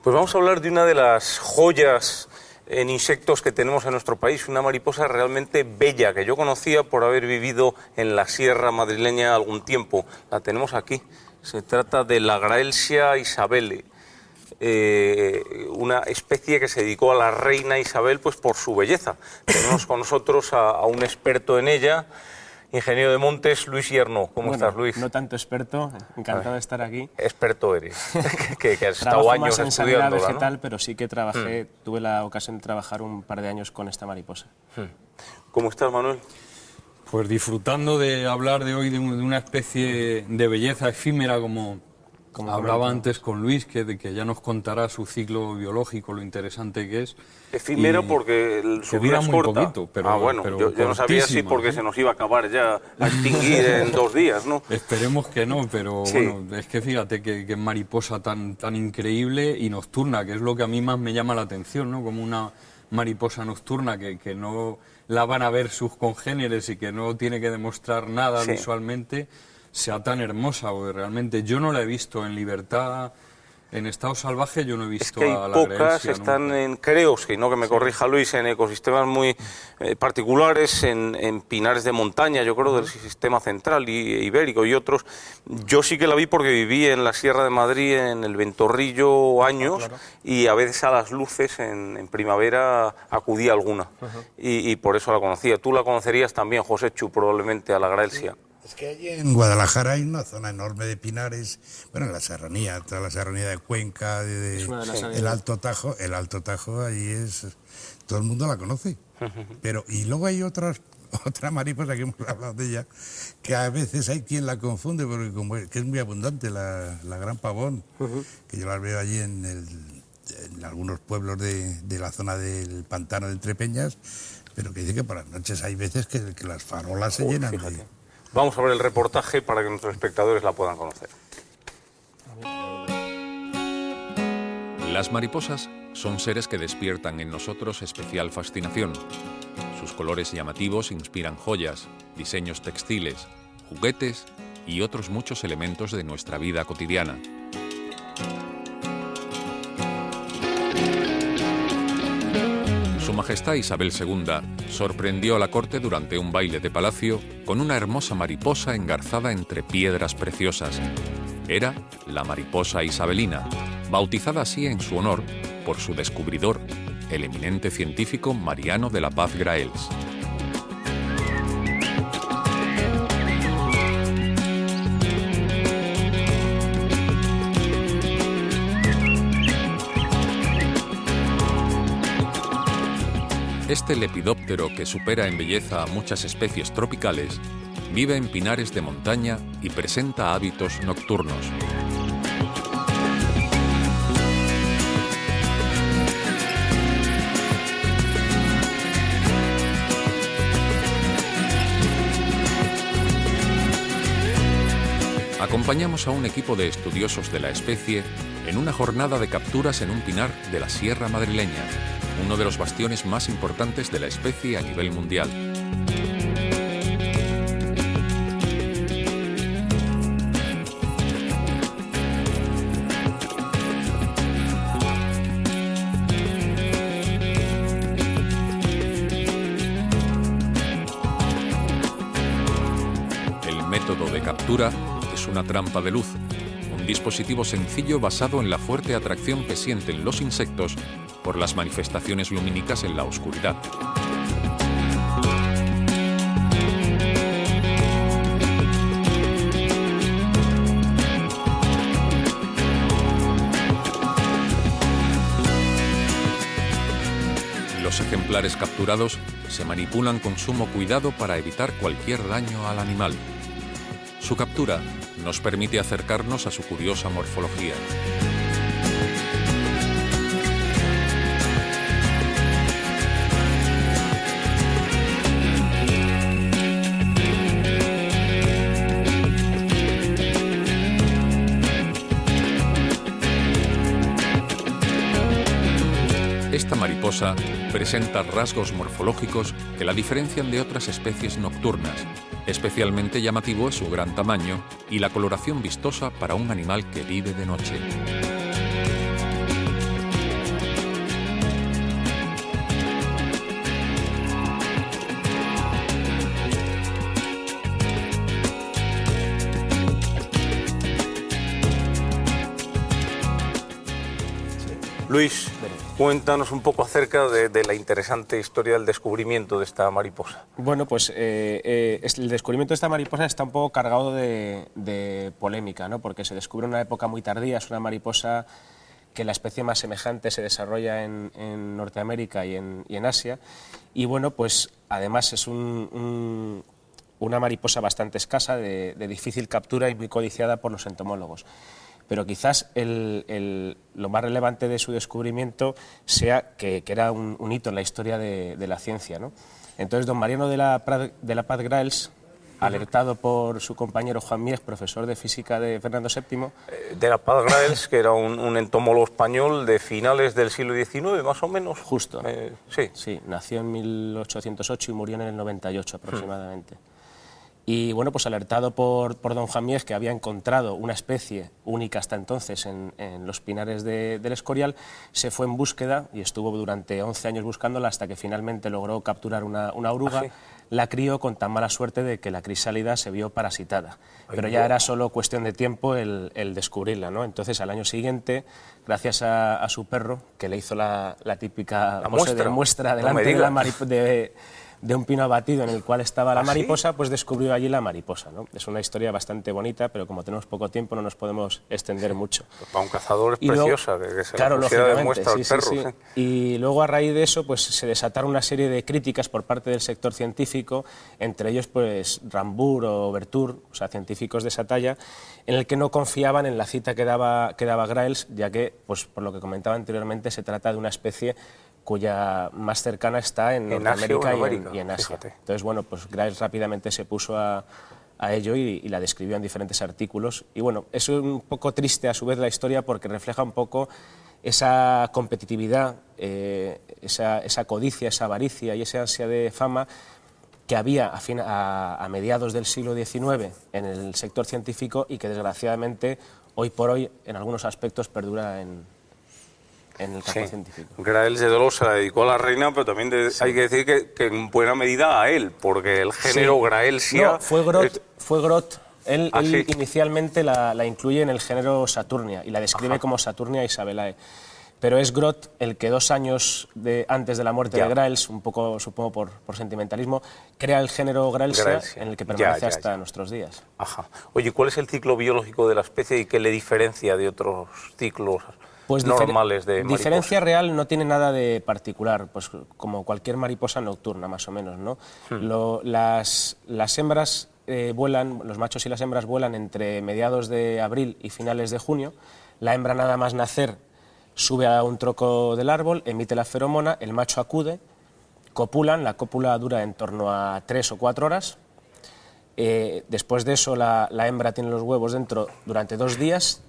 Pues vamos a hablar de una de las joyas en insectos que tenemos en nuestro país, una mariposa realmente bella, que yo conocía por haber vivido en la sierra madrileña algún tiempo. La tenemos aquí. Se trata de la Graelsia isabele, una especie que se dedicó a la reina Isabel pues por su belleza. Tenemos con nosotros a un experto en ella, ingeniero de montes, Luis Hierno. ¿Cómo estás, Luis? No tanto experto, encantado de estar aquí. Experto eres, que has estado Trabajo años más en sanidad estudiándola, vegetal, ¿no? pero sí que trabajé, tuve la ocasión de trabajar un par de años con esta mariposa. ¿Cómo estás, Manuel? Pues disfrutando de hablar de hoy de una especie de belleza efímera, como hablaba antes con Luis, que ya nos contará su ciclo biológico, lo interesante que es. Efímero porque su vida es corta. Poquito, pero, bueno, pero yo no sabía si porque se nos iba a acabar ya, a extinguir en 2 días, ¿no? Esperemos que no, pero Sí. bueno, es que fíjate que mariposa tan increíble y nocturna, que es lo que a mí más me llama la atención, ¿no? Como una mariposa nocturna que no la van a ver sus congéneres y que no tiene que demostrar nada Sí. visualmente, sea tan hermosa, porque realmente yo no la he visto en libertad, en estado salvaje yo no he Es visto que hay a la pocas, Graelsia están nunca. en creos, y no que me corrija Luis, en ecosistemas muy particulares, en pinares de montaña, yo creo, del sistema central ibérico y otros. Yo sí que la vi porque viví en la Sierra de Madrid, en el Ventorrillo, años, y a veces a las luces en primavera acudía alguna, y por eso la conocía. Tú la conocerías también, José Chu, probablemente, a la Graelsia. Es que allí en Guadalajara hay una zona enorme de pinares, bueno, en la serranía, toda la serranía de Cuenca, Es una de las el Alto Tajo, ahí es, todo el mundo la conoce. Pero, y luego hay otra mariposa que hemos hablado de ella, que a veces hay quien la confunde, porque que es muy abundante, la gran pavón, que yo las veo allí en algunos pueblos de la zona del pantano de Entrepeñas, pero que dice que por las noches hay veces que las farolas se llenan Fíjate. de... Vamos a ver el reportaje para que nuestros espectadores la puedan conocer. Las mariposas son seres que despiertan en nosotros especial fascinación. Sus colores llamativos inspiran joyas, diseños textiles, juguetes y otros muchos elementos de nuestra vida cotidiana. Su Majestad Isabel II sorprendió a la corte durante un baile de palacio con una hermosa mariposa engarzada entre piedras preciosas. Era la mariposa isabelina, bautizada así en su honor por su descubridor, el eminente científico Mariano de la Paz Graells. Este lepidóptero, que supera en belleza a muchas especies tropicales, vive en pinares de montaña y presenta hábitos nocturnos. Acompañamos a un equipo de estudiosos de la especie en una jornada de capturas en un pinar de la Sierra Madrileña, uno de los bastiones más importantes de la especie a nivel mundial. El método de captura es una trampa de luz, un dispositivo sencillo basado en la fuerte atracción que sienten los insectos por las manifestaciones lumínicas en la oscuridad. Los ejemplares capturados se manipulan con sumo cuidado para evitar cualquier daño al animal. Su captura nos permite acercarnos a su curiosa morfología. Esta mariposa presenta rasgos morfológicos que la diferencian de otras especies nocturnas. Especialmente llamativo es su gran tamaño y la coloración vistosa para un animal que vive de noche. Luis, cuéntanos un poco acerca de la interesante historia del descubrimiento de esta mariposa. Bueno, pues el descubrimiento de esta mariposa está un poco cargado de polémica, ¿no? Porque se descubre en una época muy tardía, es una mariposa que la especie más semejante se desarrolla en Norteamérica y en Asia, y bueno, pues además es una mariposa bastante escasa, de difícil captura y muy codiciada por los entomólogos. Pero quizás lo más relevante de su descubrimiento sea que era un hito en la historia de la ciencia, ¿no? Entonces, don Mariano de la Paz Graells, alertado por su compañero Juan Mies, profesor de física de Fernando VII. De la Paz Graells, que era un entomólogo español de finales del siglo XIX, más o menos. Justo. Sí. Sí, nació en 1808 y murió en el 98 aproximadamente. Y bueno, pues alertado por don Juan Mies, que había encontrado una especie única hasta entonces en los pinares del Escorial, se fue en búsqueda y estuvo durante 11 años buscándola hasta que finalmente logró capturar una oruga. ¿Sí? La crió con tan mala suerte de que la crisálida se vio parasitada. Pero ya era solo cuestión de tiempo el descubrirla, ¿no? Entonces, al año siguiente, gracias a su perro, que le hizo la típica pose de muestra delante de un pino abatido en el cual estaba la mariposa, pues descubrió allí la mariposa, ¿no? Es una historia bastante bonita, pero como tenemos poco tiempo no nos podemos extender mucho. Pues para un cazador es preciosa, que se claro, la pusiera de lógicamente, muestra al perro. Sí. Y luego, a raíz de eso, pues se desataron una serie de críticas por parte del sector científico, entre ellos pues Rambourg o Berthoud, o sea, científicos de esa talla, en el que no confiaban en la cita que daba Graells, ya que, pues por lo que comentaba anteriormente, se trata de una especie cuya más cercana está en Norteamérica y en Asia. Fíjate. Entonces, bueno, pues Graells rápidamente se puso a ello y la describió en diferentes artículos. Y bueno, es un poco triste a su vez la historia porque refleja un poco esa competitividad, esa codicia, esa avaricia y esa ansia de fama que había a mediados del siglo XIX en el sector científico y que desgraciadamente hoy por hoy en algunos aspectos perdura en el campo científico. Graells de Dolor se la dedicó a la reina, pero también hay que decir que en buena medida a él, porque el género Graellsia... No, fue Groth. Él inicialmente la incluye en el género Saturnia y la describe como Saturnia Isabellae. Pero es Groth el que 2 años antes de la muerte de Graells, un poco supongo por sentimentalismo, crea el género Graellsia en el que permanece hasta nuestros días. Ajá. Oye, ¿cuál es el ciclo biológico de la especie y qué le diferencia de otros ciclos normales de mariposa? Diferencia real no tiene nada de particular, pues como cualquier mariposa nocturna, más o menos, ¿no? Las hembras vuelan, los machos y las hembras vuelan entre mediados de abril y finales de junio. La hembra nada más nacer sube a un tronco del árbol, emite la feromona, el macho acude, copulan, la cópula dura en torno a 3 o 4 horas. Después de eso la hembra tiene los huevos dentro durante 2 días,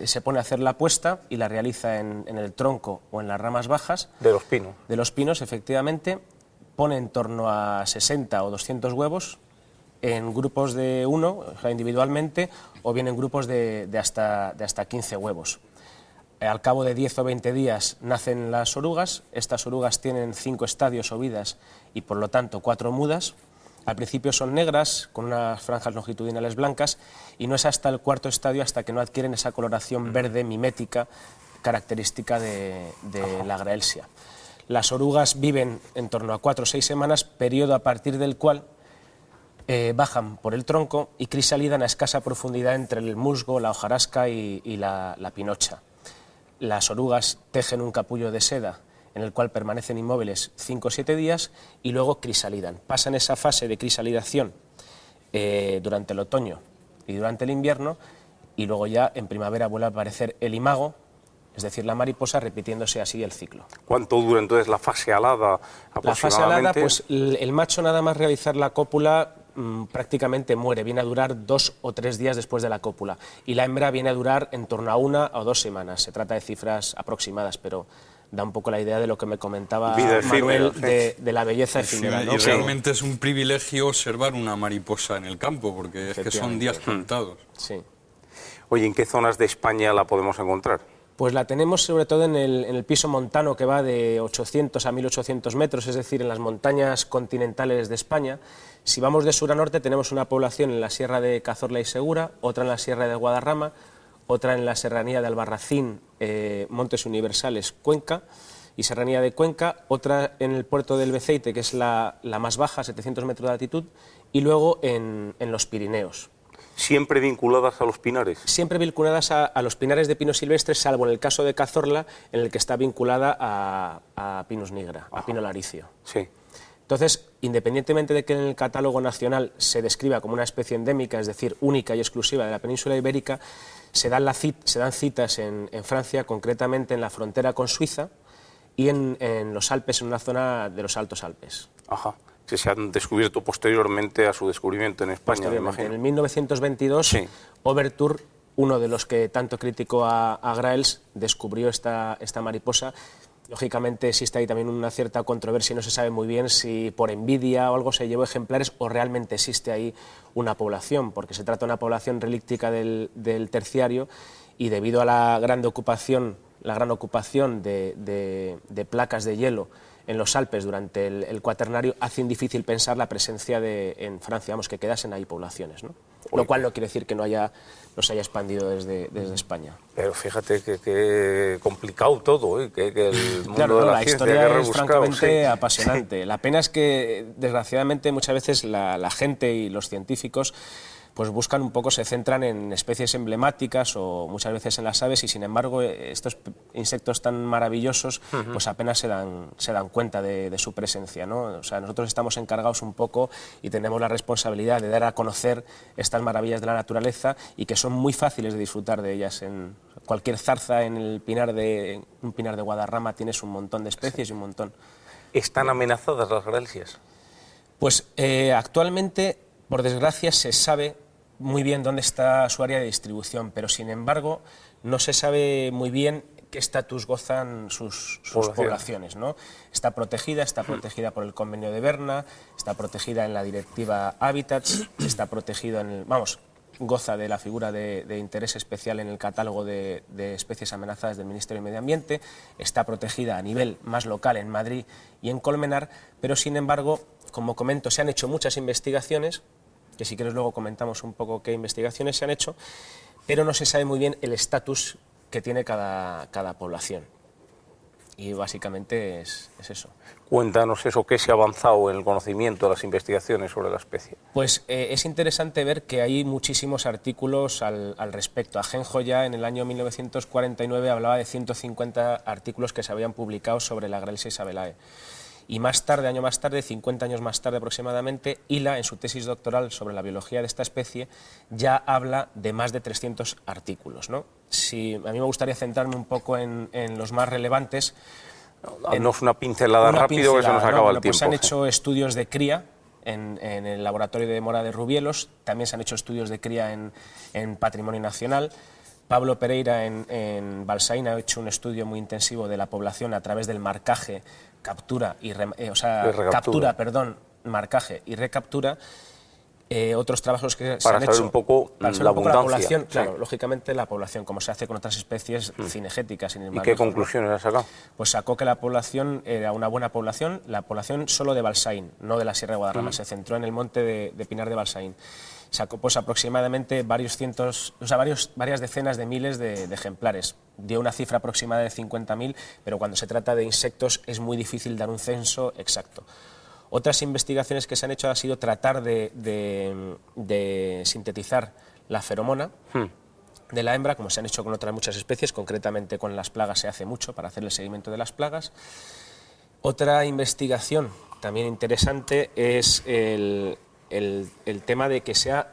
se pone a hacer la puesta y la realiza en el tronco o en las ramas bajas. De los pinos. De los pinos, efectivamente. Pone en torno a 60 o 200 huevos en grupos de 1, o sea, individualmente, o bien en grupos de hasta 15 huevos. Al cabo de 10 o 20 días nacen las orugas. Estas orugas tienen 5 estadios o vidas y, por lo tanto, 4 mudas. Al principio son negras, con unas franjas longitudinales blancas, y no es hasta el 4.º estadio hasta que no adquieren esa coloración verde mimética característica de la Graellsia. Las orugas viven en torno a 4 o 6 semanas, periodo a partir del cual bajan por el tronco y crisalidan a escasa profundidad entre el musgo, la hojarasca y la pinocha. Las orugas tejen un capullo de seda en el cual permanecen inmóviles 5 o 7 días y luego crisalidan. Pasan esa fase de crisalidación durante el otoño y durante el invierno, y luego ya en primavera vuelve a aparecer el imago, es decir, la mariposa, repitiéndose así el ciclo. ¿Cuánto dura entonces la fase alada aproximadamente? La fase alada, pues el macho nada más realizar la cópula prácticamente muere, viene a durar 2 o 3 días después de la cópula, y la hembra viene a durar en torno a 1 o 2 semanas. Se trata de cifras aproximadas, pero da un poco la idea de lo que me comentaba Manuel de la belleza efímera, ¿no? Y realmente es un privilegio observar una mariposa en el campo, porque es que son días contados. Sí. Oye, ¿en qué zonas de España la podemos encontrar? Pues la tenemos sobre todo en el piso montano, que va de 800 a 1800 metros, es decir, en las montañas continentales de España. Si vamos de sur a norte, tenemos una población en la Sierra de Cazorla y Segura, otra en la Sierra de Guadarrama, otra en la serranía de Albarracín, Montes Universales, Cuenca, y serranía de Cuenca, otra en el puerto del Beceite, que es la más baja, 700 metros de altitud, y luego en los Pirineos. ¿Siempre vinculadas a los pinares? Siempre vinculadas a los pinares de pino silvestre, salvo en el caso de Cazorla, en el que está vinculada a Pinus nigra, a pino laricio. Sí. Entonces, independientemente de que en el catálogo nacional se describa como una especie endémica, es decir, única y exclusiva de la península ibérica, se dan citas en Francia, concretamente en la frontera con Suiza, y en los Alpes, en una zona de los Altos Alpes. Ajá. Que se han descubierto posteriormente a su descubrimiento en España, me imagino. En el 1922, sí. Overture, uno de los que tanto criticó a Graels, descubrió esta mariposa. Lógicamente existe ahí también una cierta controversia y no se sabe muy bien si por envidia o algo se llevó ejemplares o realmente existe ahí una población, porque se trata de una población relíctica del terciario y debido a la gran ocupación de placas de hielo en los Alpes durante el Cuaternario, hacen difícil pensar la presencia en Francia, vamos, que quedasen ahí poblaciones, ¿no? Lo cual no quiere decir que no se haya expandido desde España. Pero fíjate que complicado todo, ¿eh? Que el mundo claro, de la la ciencia historia que es rebuscado, francamente sí. apasionante. La pena es que, desgraciadamente, muchas veces la gente y los científicos pues buscan un poco, se centran en especies emblemáticas o muchas veces en las aves y sin embargo estos insectos tan maravillosos pues apenas se dan cuenta de su presencia, ¿no? O sea, nosotros estamos encargados un poco y tenemos la responsabilidad de dar a conocer estas maravillas de la naturaleza y que son muy fáciles de disfrutar de ellas. En cualquier zarza, en un pinar de Guadarrama tienes un montón de especies y un montón. ¿Están amenazadas las graelsias? Pues actualmente, por desgracia, se sabe muy bien dónde está su área de distribución, pero sin embargo no se sabe muy bien qué estatus gozan sus poblaciones, ¿no? Está protegida por el Convenio de Berna, está protegida en la Directiva Hábitats, está protegida goza de la figura de interés especial en el catálogo de especies amenazadas del Ministerio de Medio Ambiente, está protegida a nivel más local en Madrid y en Colmenar, pero sin embargo, como comento, se han hecho muchas investigaciones, que si quieres luego comentamos un poco qué investigaciones se han hecho, pero no se sabe muy bien el estatus que tiene cada población. Y básicamente es eso. Cuéntanos eso, ¿qué se ha avanzado en el conocimiento de las investigaciones sobre la especie? Pues es interesante ver que hay muchísimos artículos al respecto. Ajenjo ya en el año 1949 hablaba de 150 artículos que se habían publicado sobre la Graelsia isabelae. Y más tarde, año más tarde, 50 años más tarde aproximadamente, Hila, en su tesis doctoral sobre la biología de esta especie, ya habla de más de 300 artículos, ¿no? A mí me gustaría centrarme un poco en los más relevantes. Danos una pincelada rápido, que se nos acaba el tiempo. Pues se han hecho estudios de cría en el laboratorio de Mora de Rubielos, también se han hecho estudios de cría en Patrimonio Nacional. Pablo Pereira en Balsaín ha hecho un estudio muy intensivo de la población a través del marcaje, marcaje y recaptura. Otros trabajos que se han hecho para saber un poco la abundancia. Población, claro, sí. lógicamente la población, como se hace con otras especies cinegéticas. ¿Y qué conclusiones ha sacado? Pues sacó que la población era una buena población, la población solo de Balsaín, no de la Sierra de Guadarrama, se centró en el monte de Pinar de Balsaín. Sacó pues aproximadamente varias decenas de miles de ejemplares. Dio una cifra aproximada de 50.000, pero cuando se trata de insectos es muy difícil dar un censo exacto. Otras investigaciones que se han hecho ha sido tratar de sintetizar la feromona de la hembra, como se han hecho con otras muchas especies, concretamente con las plagas se hace mucho para hacer el seguimiento de las plagas. Otra investigación también interesante es el tema de que se ha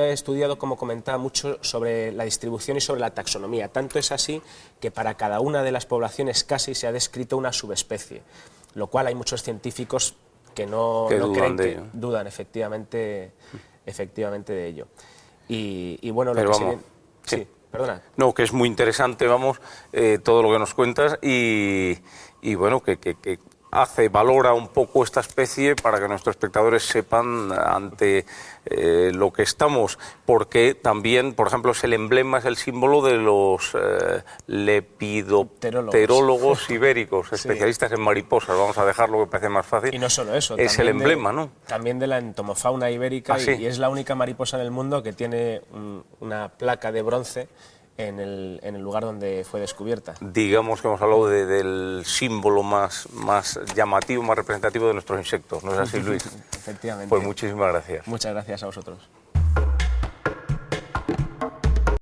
estudiado, como comentaba, mucho sobre la distribución y sobre la taxonomía. Tanto es así que para cada una de las poblaciones casi se ha descrito una subespecie, lo cual hay muchos científicos que dudan efectivamente de ello. Y bueno, lo que sí, perdona. No, que es muy interesante, todo lo que nos cuentas y bueno, que valora un poco esta especie para que nuestros espectadores sepan ante lo que estamos, porque también, por ejemplo, es el símbolo de los lepidopterólogos ibéricos, especialistas en mariposas, vamos a dejarlo que parece más fácil. Y no solo eso, es el emblema, ¿no? También de la entomofauna ibérica, y es la única mariposa en el mundo que tiene una placa de bronce en el lugar donde fue descubierta. Digamos que hemos hablado del símbolo más llamativo, más representativo de nuestros insectos, ¿no es así, Luis? Efectivamente. Pues muchísimas gracias. Muchas gracias a vosotros.